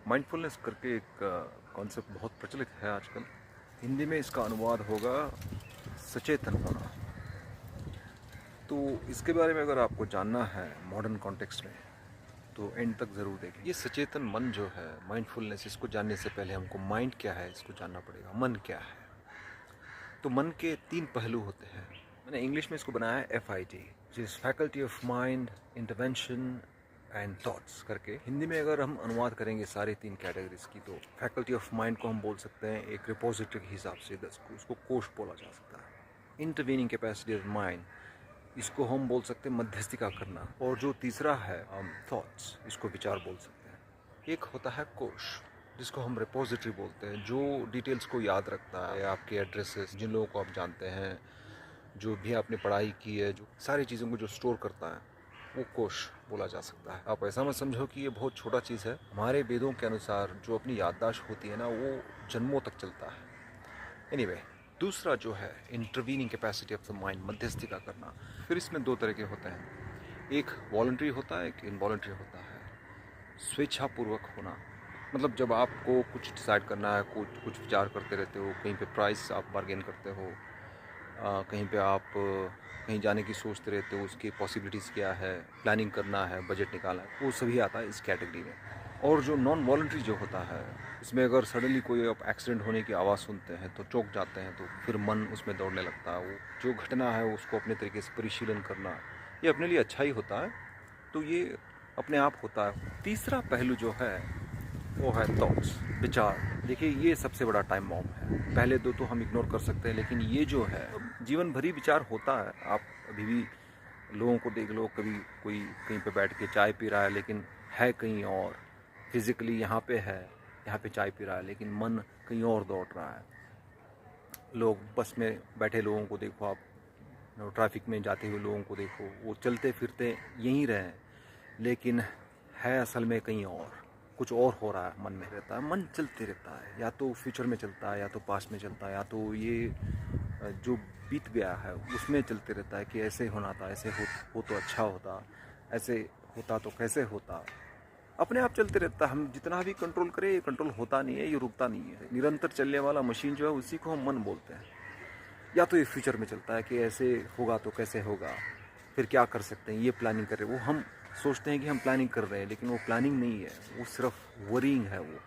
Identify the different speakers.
Speaker 1: Mindfulness करके एक concept बहुत प्रचलित है आजकल। हिंदी में इसका अनुवाद होगा सचेतन होना। तो इसके बारे में अगर आपको जानना है मॉडर्न कॉन्टेक्स्ट में तो एंड तक ज़रूर देखें। ये सचेतन मन जो है, माइंडफुलनेस, इसको जानने से पहले हमको माइंड क्या है इसको जानना पड़ेगा। मन क्या है? तो मन के 3 पहलू होते हैं। मैंने इंग्लिश में इसको बनाया है FIT, जिस faculty of mind, intervention and thoughts करके। हिंदी में अगर हम अनुवाद करेंगे सारे 3 कैटेगरीज की, तो फैकल्टी ऑफ माइंड को हम बोल सकते हैं एक रिपोजिटरी के हिसाब से, उसको कोश बोला जा सकता है। इंटरवीनिंग कैपेसिटी ऑफ माइंड, इसको हम बोल सकते हैं मध्यस्थिका करना। और जो तीसरा है थॉट्स, इसको विचार बोल सकते हैं। एक होता है कोश, जिसको हम रिपोजिटरी बोलते हैं, जो डिटेल्स को याद रखता है, आपके एड्रेसेस, जिन लोगों को आप जानते हैं, जो भी आपने पढ़ाई की है, जो सारी चीज़ों को जो स्टोर करता है, वो कोश बोला जा सकता है। आप ऐसा मत समझो कि ये बहुत छोटा चीज़ है। हमारे वेदों के अनुसार जो अपनी याददाश्त होती है ना, वो जन्मों तक चलता है। एनीवे, दूसरा जो है intervening capacity of the mind, मध्यस्थिका करना। फिर इसमें 2 तरह के होते हैं, एक वॉलंटरी होता है, एक इनवॉलंटरी होता है। स्वेच्छापूर्वक होना, मतलब जब आपको कुछ डिसाइड करना है, कुछ विचार करते रहते हो, कहीं पे प्राइस आप बार्गेन करते हो, कहीं पे आप कहीं जाने की सोचते रहते हो, उसकी पॉसिबिलिटीज़ क्या है, प्लानिंग करना है, बजट निकालना है, वो सभी आता है इस कैटेगरी में। और जो नॉन वॉलंटरी जो होता है, इसमें अगर सडनली कोई आप एक्सीडेंट होने की आवाज़ सुनते हैं तो चौंक जाते हैं, तो फिर मन उसमें दौड़ने लगता है। वो जो घटना है उसको अपने तरीके से परिशीलन करना, ये अपने लिए अच्छा ही होता है। तो ये अपने आप होता है। तीसरा पहलू जो है वो है थॉट्स, विचार। देखिए, ये सबसे बड़ा टाइम बॉम्ब है। पहले 2 तो हम इग्नोर कर सकते हैं, लेकिन ये जो है जीवन भरी विचार होता है। आप अभी भी लोगों को देख लो, कभी कोई कहीं पे बैठ के चाय पी रहा है लेकिन है कहीं और। फिजिकली यहाँ पे है, यहाँ पे चाय पी रहा है, लेकिन मन कहीं और दौड़ रहा है। लोग बस में बैठे लोगों को देखो, आप ट्रैफिक में जाते हुए लोगों को देखो, वो चलते फिरते यहीं रहे, लेकिन है असल में कहीं और, कुछ और हो रहा है। मन में रहता है, मन चलते रहता है, या तो फ्यूचर में चलता है, या तो पास्ट में चलता है, या तो ये जो बीत गया है उसमें चलते रहता है कि ऐसे होना था, ऐसे हो तो अच्छा होता, ऐसे होता तो कैसे होता। अपने आप चलते रहता है। हम जितना भी कंट्रोल करें, ये कंट्रोल होता नहीं है, ये रुकता नहीं है। निरंतर चलने वाला मशीन जो है, उसी को हम मन बोलते हैं। या तो ये फ्यूचर में चलता है कि ऐसे होगा तो कैसे होगा, फिर क्या कर सकते हैं, ये प्लानिंग कर रहे हैं। वो हम सोचते हैं कि हम प्लानिंग कर रहे हैं, लेकिन वो प्लानिंग नहीं है, वो सिर्फ वरीइंग है वो।